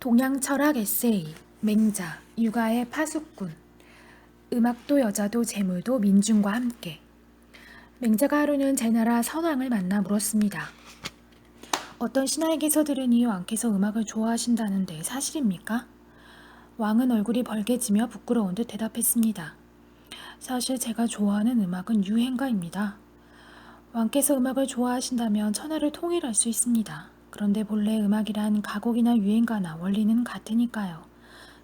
동양 철학 에세이, 맹자, 육아의 파수꾼, 음악도 여자도 재물도 민중과 함께. 맹자가 하루는 제나라 선왕을 만나 물었습니다. 어떤 신하에게서 들으니 왕께서 음악을 좋아하신다는데 사실입니까? 왕은 얼굴이 벌개지며 부끄러운 듯 대답했습니다. 사실 제가 좋아하는 음악은 유행가입니다. 왕께서 음악을 좋아하신다면 천하를 통일할 수 있습니다. 그런데 본래 음악이란 가곡이나 유행가나 원리는 같으니까요.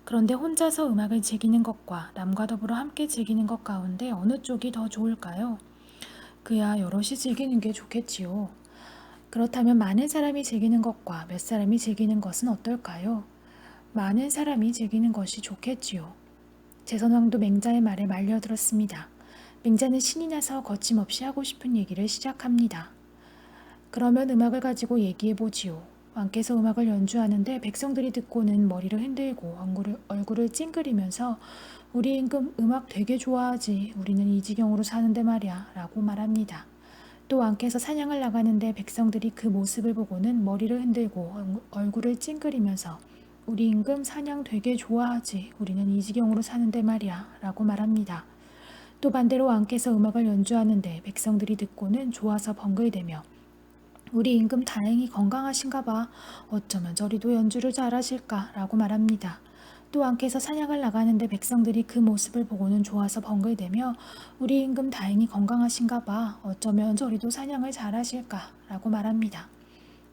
그런데 혼자서 음악을 즐기는 것과 남과 더불어 함께 즐기는 것 가운데 어느 쪽이 더 좋을까요? 그야 여럿이 즐기는 게 좋겠지요. 그렇다면 많은 사람이 즐기는 것과 몇 사람이 즐기는 것은 어떨까요? 많은 사람이 즐기는 것이 좋겠지요. 제선왕도 맹자의 말에 말려들었습니다. 맹자는 신이 나서 거침없이 하고 싶은 얘기를 시작합니다. 그러면 음악을 가지고 얘기해보지요. 왕께서 음악을 연주하는데 백성들이 듣고는 머리를 흔들고 얼굴을 찡그리면서 우리 임금 음악 되게 좋아하지. 우리는 이 지경으로 사는데 말이야 라고 말합니다. 또 왕께서 사냥을 나가는데 백성들이 그 모습을 보고는 머리를 흔들고 얼굴을 찡그리면서 우리 임금 사냥 되게 좋아하지. 우리는 이 지경으로 사는데 말이야 라고 말합니다. 또 반대로 왕께서 음악을 연주하는데 백성들이 듣고는 좋아서 번글대며 우리 임금 다행히 건강하신가 봐. 어쩌면 저리도 연주를 잘하실까 라고 말합니다. 또 왕께서 사냥을 나가는데 백성들이 그 모습을 보고는 좋아서 번글대며 우리 임금 다행히 건강하신가 봐. 어쩌면 저리도 사냥을 잘하실까 라고 말합니다.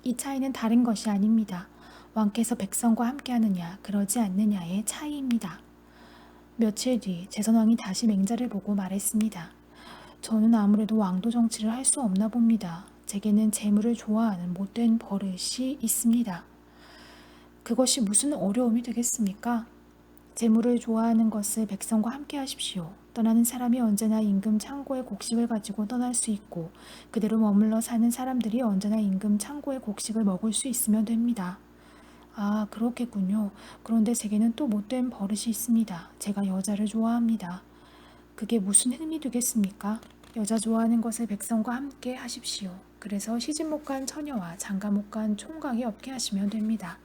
이 차이는 다른 것이 아닙니다. 왕께서 백성과 함께하느냐 그러지 않느냐의 차이입니다. 며칠 뒤 제선왕이 다시 맹자를 보고 말했습니다. 저는 아무래도 왕도 정치를 할 수 없나 봅니다. 제게는 재물을 좋아하는 못된 버릇이 있습니다. 그것이 무슨 어려움이 되겠습니까? 재물을 좋아하는 것을 백성과 함께 하십시오. 떠나는 사람이 언제나 임금 창고의 곡식을 가지고 떠날 수 있고 그대로 머물러 사는 사람들이 언제나 임금 창고의 곡식을 먹을 수 있으면 됩니다. 아, 그렇겠군요. 그런데 제게는 또 못된 버릇이 있습니다. 제가 여자를 좋아합니다. 그게 무슨 흠이 되겠습니까? 여자 좋아하는 것을 백성과 함께 하십시오. 그래서 시집 못 간 처녀와 장가 못 간 총각이 없게 하시면 됩니다.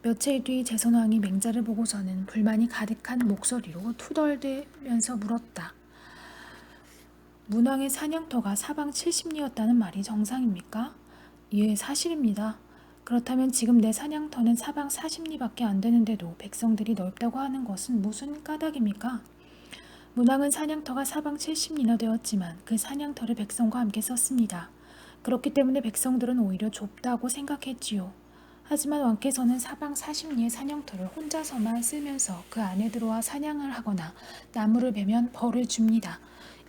며칠 뒤 제선왕이 맹자를 보고서는 불만이 가득한 목소리로 투덜대면서 물었다. 문왕의 사냥터가 사방 70리였다는 말이 정상입니까? 예, 사실입니다. 그렇다면 지금 내 사냥터는 사방 40리밖에 안 되는데도 백성들이 넓다고 하는 것은 무슨 까닭입니까? 문왕은 사냥터가 사방 70리나 되었지만 그 사냥터를 백성과 함께 썼습니다. 그렇기 때문에 백성들은 오히려 좁다고 생각했지요. 하지만 왕께서는 사방 40리의 사냥터를 혼자서만 쓰면서 그 안에 들어와 사냥을 하거나 나무를 베면 벌을 줍니다.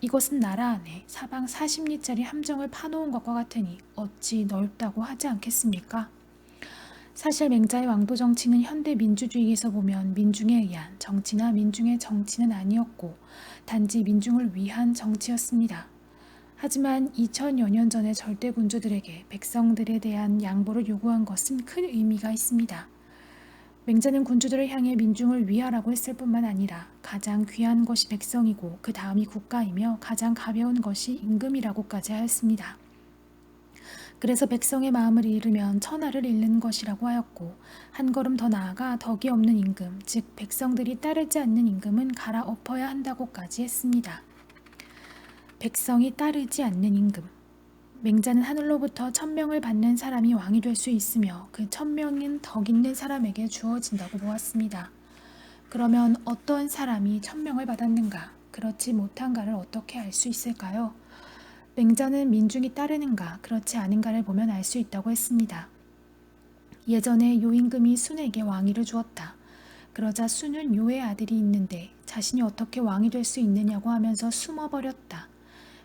이것은 나라 안에 사방 40리짜리 함정을 파놓은 것과 같으니 어찌 넓다고 하지 않겠습니까? 사실 맹자의 왕도 정치는 현대 민주주의에서 보면 민중에 의한 정치나 민중의 정치는 아니었고 단지 민중을 위한 정치였습니다. 하지만 2000여 년 전의 절대군주들에게 백성들에 대한 양보를 요구한 것은 큰 의미가 있습니다. 맹자는 군주들을 향해 민중을 위하라고 했을 뿐만 아니라 가장 귀한 것이 백성이고 그 다음이 국가이며 가장 가벼운 것이 임금이라고까지 하였습니다. 그래서 백성의 마음을 잃으면 천하를 잃는 것이라고 하였고 한 걸음 더 나아가 덕이 없는 임금, 즉 백성들이 따르지 않는 임금은 갈아엎어야 한다고까지 했습니다. 백성이 따르지 않는 임금. 맹자는 하늘로부터 천명을 받는 사람이 왕이 될 수 있으며 그 천명은 덕 있는 사람에게 주어진다고 보았습니다. 그러면 어떤 사람이 천명을 받았는가, 그렇지 못한가를 어떻게 알 수 있을까요? 맹자는 민중이 따르는가, 그렇지 않은가를 보면 알 수 있다고 했습니다. 예전에 요임금이 순에게 왕위를 주었다. 그러자 순은 요의 아들이 있는데 자신이 어떻게 왕이 될 수 있느냐고 하면서 숨어버렸다.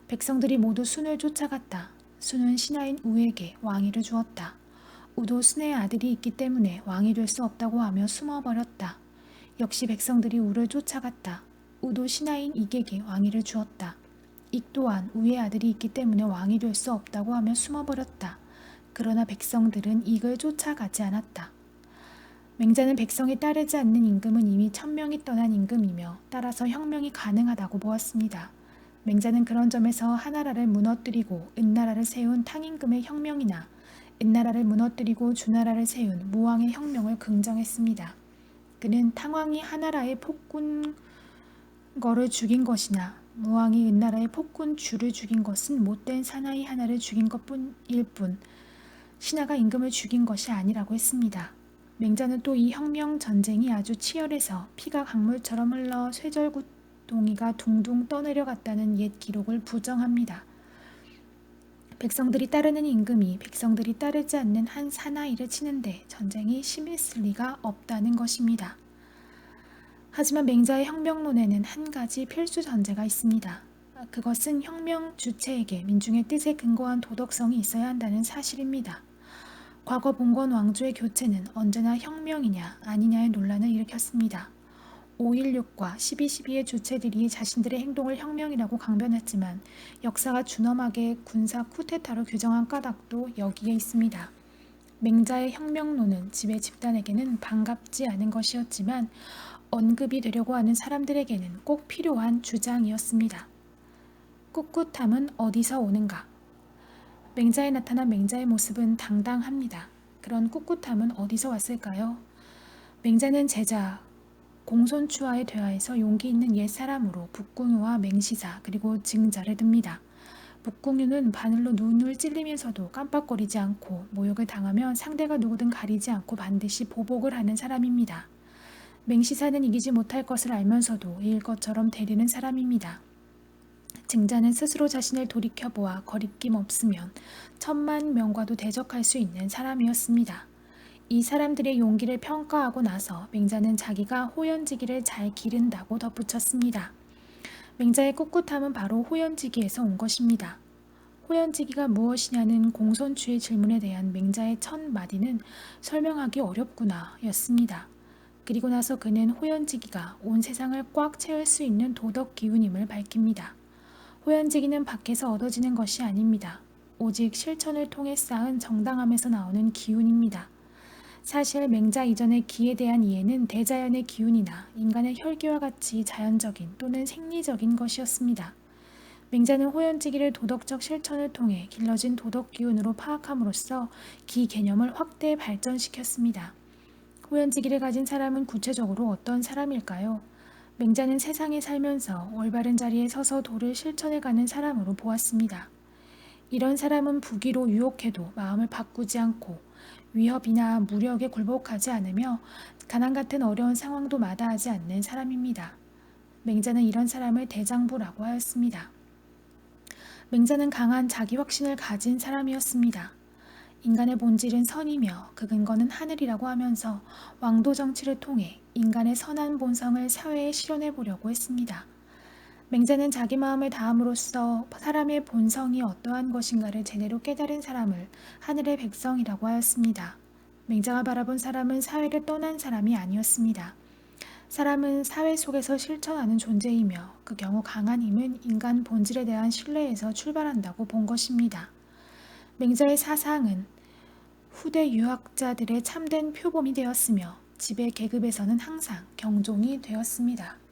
백성들이 모두 순을 쫓아갔다. 순은 신하인 우에게 왕위를 주었다. 우도 순의 아들이 있기 때문에 왕이 될 수 없다고 하며 숨어버렸다. 역시 백성들이 우를 쫓아갔다. 우도 신하인 익에게 왕위를 주었다. 익 또한 우의 아들이 있기 때문에 왕이 될 수 없다고 하며 숨어버렸다. 그러나 백성들은 익을 쫓아가지 않았다. 맹자는 백성이 따르지 않는 임금은 이미 천명이 떠난 임금이며 따라서 혁명이 가능하다고 보았습니다. 맹자는 그런 점에서 하나라를 무너뜨리고 은나라를 세운 탕임금의 혁명이나 은나라를 무너뜨리고 주나라를 세운 무왕의 혁명을 긍정했습니다. 그는 탕왕이 하나라의 폭군 거를 죽인 것이나 무왕이 은나라의 폭군 주를 죽인 것은 못된 사나이 하나를 죽인 것뿐일 뿐 신하가 임금을 죽인 것이 아니라고 했습니다. 맹자는 또 이 혁명 전쟁이 아주 치열해서 피가 강물처럼 흘러 쇠절구동이가 둥둥 떠내려갔다는 옛 기록을 부정합니다. 백성들이 따르는 임금이 백성들이 따르지 않는 한 사나이를 치는데 전쟁이 심했을 리가 없다는 것입니다. 하지만 맹자의 혁명론에는 한 가지 필수 전제가 있습니다. 그것은 혁명 주체에게 민중의 뜻에 근거한 도덕성이 있어야 한다는 사실입니다. 과거 봉건 왕조의 교체는 언제나 혁명이냐 아니냐의 논란을 일으켰습니다. 5.16과 12.12의 주체들이 자신들의 행동을 혁명이라고 강변했지만 역사가 준엄하게 군사 쿠데타로 규정한 까닭도 여기에 있습니다. 맹자의 혁명론은 지배 집단에게는 반갑지 않은 것이었지만 언급이 되려고 하는 사람들에게는 꼭 필요한 주장이었습니다. 꿋꿋함은 어디서 오는가? 맹자에 나타난 맹자의 모습은 당당합니다. 그런 꿋꿋함은 어디서 왔을까요? 맹자는 제자 공손추와의 대화에서 용기 있는 옛사람으로 북궁유와 맹시사 그리고 증자를 듭니다. 북궁유는 바늘로 눈을 찔리면서도 깜빡거리지 않고 모욕을 당하면 상대가 누구든 가리지 않고 반드시 보복을 하는 사람입니다. 맹시사는 이기지 못할 것을 알면서도 이길 것처럼 대리는 사람입니다. 증자는 스스로 자신을 돌이켜보아 거리낌 없으면 천만 명과도 대적할 수 있는 사람이었습니다. 이 사람들의 용기를 평가하고 나서 맹자는 자기가 호연지기를 잘 기른다고 덧붙였습니다. 맹자의 꿋꿋함은 바로 호연지기에서 온 것입니다. 호연지기가 무엇이냐는 공손추의 질문에 대한 맹자의 첫 마디는 설명하기 어렵구나 였습니다. 그리고 나서 그는 호연지기가 온 세상을 꽉 채울 수 있는 도덕 기운임을 밝힙니다. 호연지기는 밖에서 얻어지는 것이 아닙니다. 오직 실천을 통해 쌓은 정당함에서 나오는 기운입니다. 사실 맹자 이전의 기에 대한 이해는 대자연의 기운이나 인간의 혈기와 같이 자연적인 또는 생리적인 것이었습니다. 맹자는 호연지기를 도덕적 실천을 통해 길러진 도덕 기운으로 파악함으로써 기 개념을 확대 발전시켰습니다. 호연지기를 가진 사람은 구체적으로 어떤 사람일까요? 맹자는 세상에 살면서 올바른 자리에 서서 도를 실천해가는 사람으로 보았습니다. 이런 사람은 부귀로 유혹해도 마음을 바꾸지 않고 위협이나 무력에 굴복하지 않으며 가난 같은 어려운 상황도 마다하지 않는 사람입니다. 맹자는 이런 사람을 대장부라고 하였습니다. 맹자는 강한 자기 확신을 가진 사람이었습니다. 인간의 본질은 선이며 그 근거는 하늘이라고 하면서 왕도 정치를 통해 인간의 선한 본성을 사회에 실현해 보려고 했습니다. 맹자는 자기 마음을 다함으로써 사람의 본성이 어떠한 것인가를 제대로 깨달은 사람을 하늘의 백성이라고 하였습니다. 맹자가 바라본 사람은 사회를 떠난 사람이 아니었습니다. 사람은 사회 속에서 실천하는 존재이며 그 경우 강한 힘은 인간 본질에 대한 신뢰에서 출발한다고 본 것입니다. 맹자의 사상은 후대 유학자들의 참된 표범이 되었으며 지배 계급에서는 항상 경종이 되었습니다.